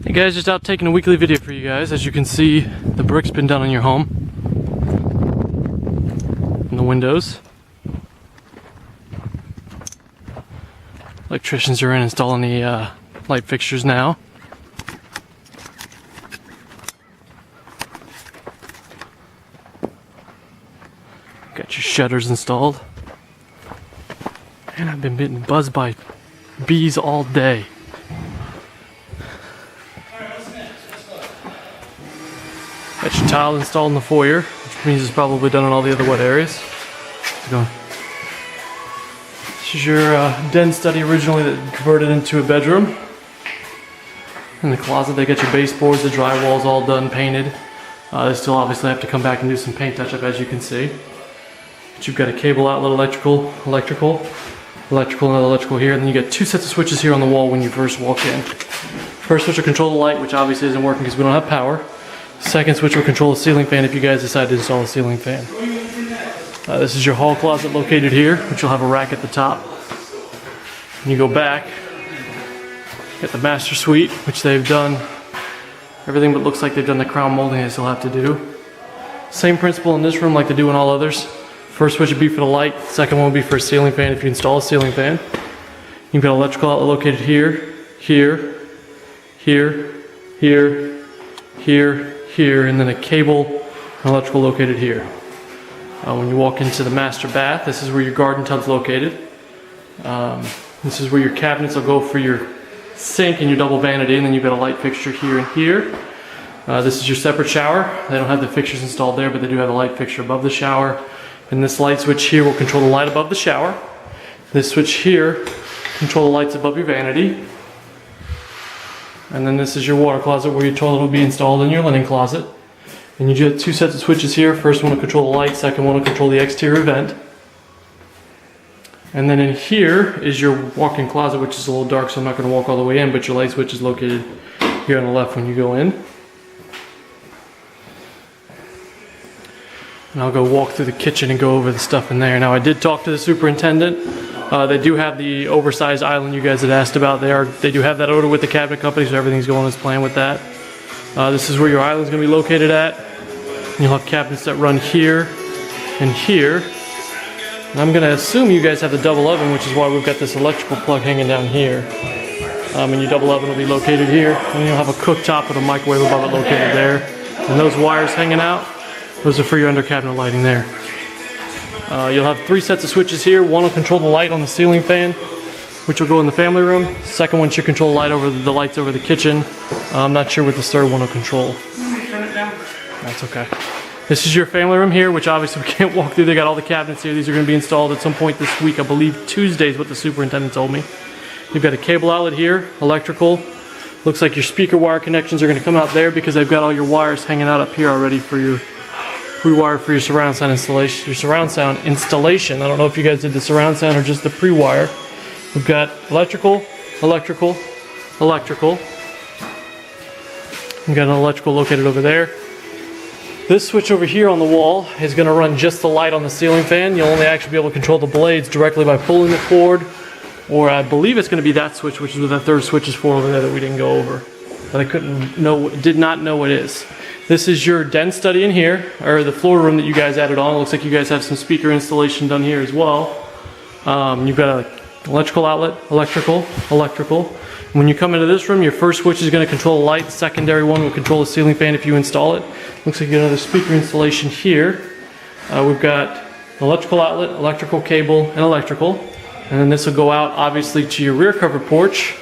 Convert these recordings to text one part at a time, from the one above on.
Hey guys, just out taking a weekly video for you guys. As you can see, the brick's been done on your home. And the windows. Electricians are in installing the light fixtures now. Got your shutters installed. And I've been buzzed by bees all day. Got your tile installed in the foyer, which means it's probably done in all the other wet areas. This is your den study originally that converted into a bedroom. In the closet they got your baseboards, the drywall's all done, painted. They still obviously have to come back and do some paint touch-up, as you can see. But you've got a cable outlet, electrical, another electrical here, and then you got two sets of switches here on the wall when you first walk in. First switch will control the light, which obviously isn't working because we don't have power. Second switch will control the ceiling fan if you guys decide to install a ceiling fan. This is your hall closet located here, which will have a rack at the top. When you go back, get the master suite, which they've done everything but looks like they've done the crown molding they still have to do. Same principle in this room like they do in all others. First switch would be for the light, second one would be for a ceiling fan if you install a ceiling fan. You've got an electrical outlet located here, here, here, here, here, here, and then a cable and electrical located here. When you walk into the master bath, this is where your garden tub's located. This is where your cabinets will go for your sink and your double vanity, and then you've got a light fixture here and here. This is your separate shower. They don't have the fixtures installed there, but they do have a light fixture above the shower. And this light switch here will control the light above the shower. This switch here control the lights above your vanity. And then this is your water closet where your toilet will be installed in your linen closet. And you get two sets of switches here. First one will control the light, second one will control the exterior vent. And then in here is your walk-in closet, which is a little dark, so I'm not going to walk all the way in, but your light switch is located here on the left when you go in. And I'll go walk through the kitchen and go over the stuff in there. Now I did talk to the superintendent. They do have the oversized island you guys had asked about. They do have that order with the cabinet company, so everything's going as planned with that. This is where your island's going to be located at. And you'll have cabinets that run here and here. And I'm going to assume you guys have the double oven, which is why we've got this electrical plug hanging down here. And your double oven will be located here. And you'll have a cooktop with a microwave above it located there. And those wires hanging out, those are for your under cabinet lighting there. You'll have three sets of switches here. One will control the light on the ceiling fan, which will go in the family room. Second one should control the lights over the kitchen. I'm not sure what this third one will control. Turn it down. That's okay. This is your family room here, which obviously we can't walk through. They got all the cabinets here. These are going to be installed at some point this week. I believe Tuesday is what the superintendent told me. You've got a cable outlet here, electrical. Looks like your speaker wire connections are going to come out there because they've got all your wires hanging out up here already for your pre-wire for your surround sound installation. I don't know if you guys did the surround sound or just the pre-wire. We've got electrical, electrical, electrical. We've got an electrical located over there. This switch over here on the wall is going to run just the light on the ceiling fan. You'll only actually be able to control the blades directly by pulling the cord, or I believe it's going to be that switch, which is what that third switch is for over there that we didn't go over. But I did not know what it is. This is your den study in here, or the floor room that you guys added on. It looks like you guys have some speaker installation done here as well. You've got an electrical outlet, electrical, electrical. When you come into this room, your first switch is going to control the light. The secondary one will control the ceiling fan if you install it. Looks like you got another speaker installation here. We've got electrical outlet, electrical cable, and electrical. And then this will go out obviously to your rear covered porch,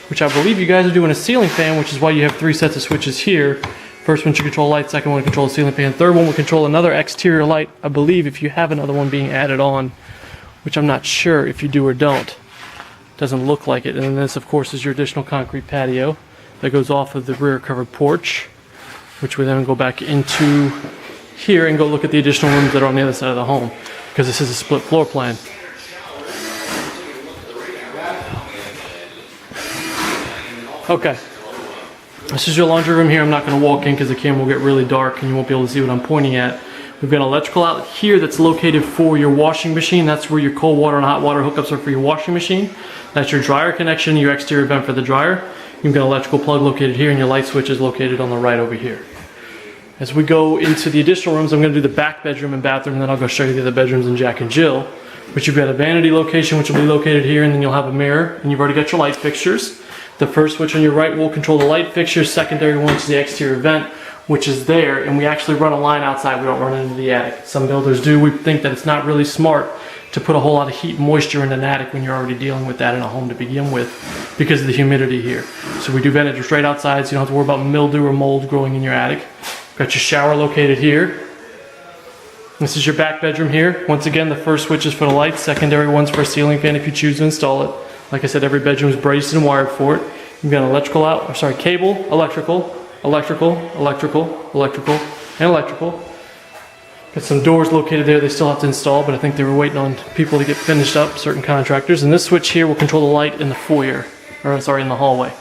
which I believe you guys are doing a ceiling fan, which is why you have three sets of switches here. First one should control light, second one will control the ceiling fan, third one will control another exterior light, I believe, if you have another one being added on, which I'm not sure if you do or don't. Doesn't look like it. And then this, of course, is your additional concrete patio that goes off of the rear covered porch, which we then go back into here and go look at the additional rooms that are on the other side of the home, because this is a split floor plan. Okay. This is your laundry room here. I'm not going to walk in because the camera will get really dark and you won't be able to see what I'm pointing at. We've got an electrical outlet here that's located for your washing machine. That's where your cold water and hot water hookups are for your washing machine. That's your dryer connection, your exterior vent for the dryer. You've got an electrical plug located here, and your light switch is located on the right over here. As we go into the additional rooms, I'm going to do the back bedroom and bathroom, and then I'll go show you the other bedrooms in Jack and Jill. But you've got a vanity location, which will be located here, and then you'll have a mirror, and you've already got your light fixtures. The first switch on your right will control the light fixtures. Secondary one is the exterior vent, which is there, and we actually run a line outside. We don't run it into the attic. Some builders do. We think that it's not really smart to put a whole lot of heat and moisture in an attic when you're already dealing with that in a home to begin with because of the humidity here. So we do vent it straight outside, so you don't have to worry about mildew or mold growing in your attic. Got your shower located here. This is your back bedroom here. Once again, the first switch is for the lights, secondary one's for a ceiling fan if you choose to install it. Like I said, every bedroom is braced and wired for it. You've got an electrical cable, electrical, electrical, electrical, electrical, and electrical. Got some doors located there they still have to install, but I think they were waiting on people to get finished up, certain contractors. And this switch here will control the light in the foyer, in the hallway.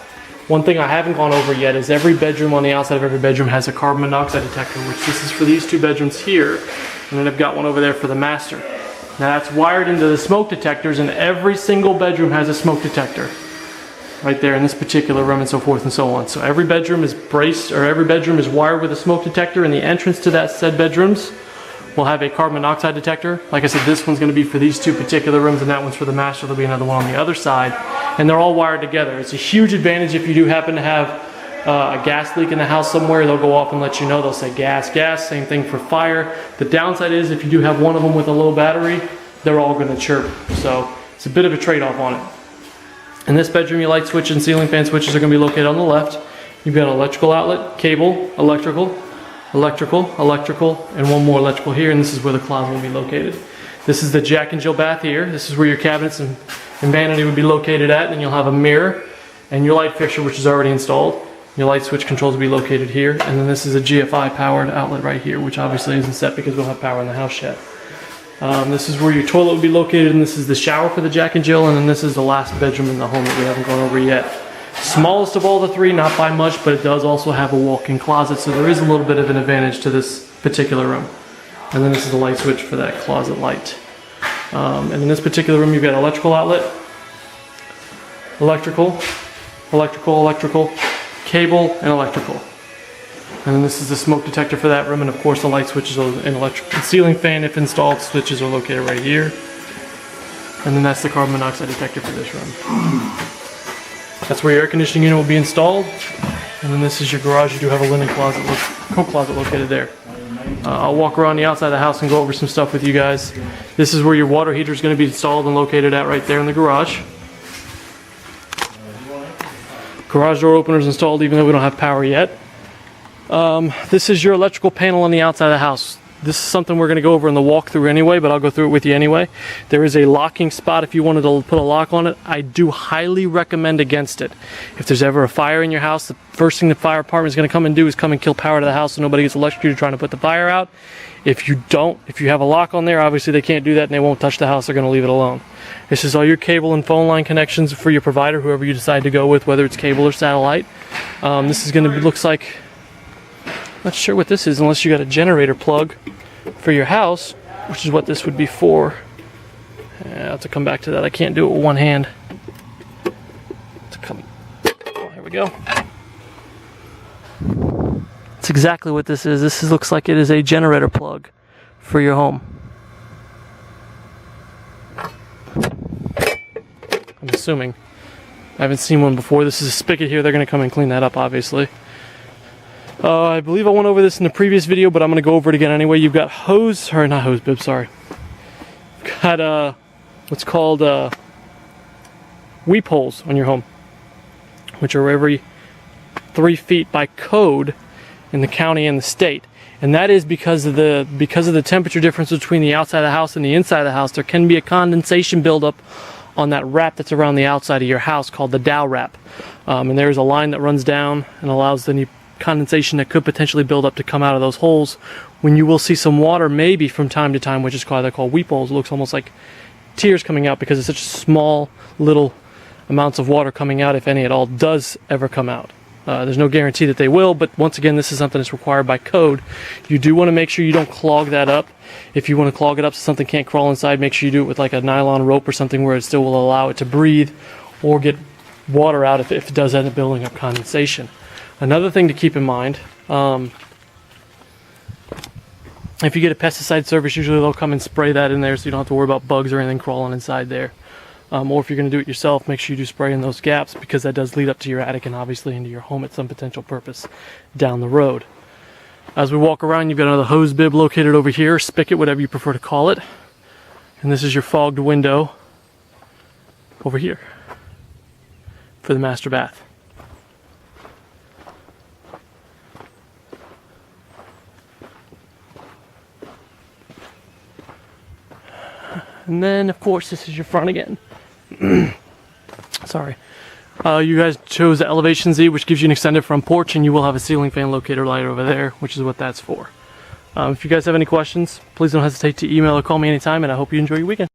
One thing I haven't gone over yet is every bedroom on the outside of every bedroom has a carbon monoxide detector, which this is for these two bedrooms here, and then I've got one over there for the master. Now that's wired into the smoke detectors, and every single bedroom has a smoke detector. Right there in this particular room and so forth and so on. So every bedroom is every bedroom is wired with a smoke detector, and the entrance to that said bedrooms will have a carbon monoxide detector. Like I said, this one's going to be for these two particular rooms, and that one's for the master. There'll be another one on the other side, and they're all wired together. It's a huge advantage if you do happen to have a gas leak in the house somewhere. They'll go off and let you know. They'll say gas, gas. Same thing for fire. The downside is if you do have one of them with a low battery, they're all going to chirp. So it's a bit of a trade-off on it. In this bedroom, your light switch and ceiling fan switches are going to be located on the left. You've got an electrical outlet, cable, electrical, electrical, electrical, and one more electrical here, and this is where the closet will be located. This is the Jack and Jill bath here. This is where your cabinets and vanity would be located at, and you'll have a mirror and your light fixture, which is already installed. Your light switch controls will be located here, and then this is a GFI powered outlet right here, which obviously isn't set because we don't have power in the house yet. This is where your toilet will be located, and this is the shower for the Jack and Jill, and then this is the last bedroom in the home that we haven't gone over yet. Smallest of all the three, not by much, but it does also have a walk-in closet, so there is a little bit of an advantage to this particular room. And then this is the light switch for that closet light. And in this particular room, you've got electrical outlet, electrical, electrical, electrical, cable, and electrical. And then this is the smoke detector for that room, and of course the light switches and electric ceiling fan, if installed, switches are located right here. And then that's the carbon monoxide detector for this room. That's where your air conditioning unit will be installed. And then this is your garage. You do have a linen closet, coat closet located there. I'll walk around the outside of the house and go over some stuff with you guys. This is where your water heater is going to be installed and located at right there in the garage. Garage door opener is installed even though we don't have power yet. This is your electrical panel on the outside of the house. This is something we're going to go over in the walkthrough anyway, but I'll go through it with you anyway. There is a locking spot if you wanted to put a lock on it. I do highly recommend against it. If there's ever a fire in your house, the first thing the fire department is going to come and do is come and kill power to the house so nobody gets electrocuted trying to put the fire out. If you have a lock on there, obviously they can't do that and they won't touch the house. They're going to leave it alone. This is all your cable and phone line connections for your provider, whoever you decide to go with, whether it's cable or satellite. This is going to looks like, not sure what this is unless you got a generator plug for your house, which is what this would be for. I have to come back to that. I can't do it with one hand. Oh, here we go. That's exactly what this is. This looks like it is a generator plug for your home. I'm assuming. I haven't seen one before. This is a spigot here. They're going to come and clean that up, obviously. I believe I went over this in the previous video, but I'm going to go over it again anyway. You've got not hose bib, sorry. You've got what's called weep holes on your home, which are every 3 feet by code in the county and the state. And that is because of the temperature difference between the outside of the house and the inside of the house. There can be a condensation buildup on that wrap that's around the outside of your house called the dowel wrap. And there's a line that runs down and allows any condensation that could potentially build up to come out of those holes. When you will see some water maybe from time to time, which is why they're called weep holes. It looks almost like tears coming out because it's such small little amounts of water coming out, if any at all, does ever come out. There's no guarantee that they will, but once again, this is something that's required by code. You do want to make sure you don't clog that up. If you want to clog it up so something can't crawl inside, make sure you do it with like a nylon rope or something where it still will allow it to breathe or get water out if it does end up building up condensation. Another thing to keep in mind, if you get a pesticide service, usually they'll come and spray that in there so you don't have to worry about bugs or anything crawling inside there. Or if you're going to do it yourself, make sure you do spray in those gaps, because that does lead up to your attic and obviously into your home at some potential purpose down the road. As we walk around, you've got another hose bib located over here, spigot, whatever you prefer to call it. And this is your fogged window over here for the master bath. And then, of course, this is your front again. Sorry. You guys chose the Elevation Z, which gives you an extended front porch, and you will have a ceiling fan locator light over there, which is what that's for. If you guys have any questions, please don't hesitate to email or call me anytime, and I hope you enjoy your weekend.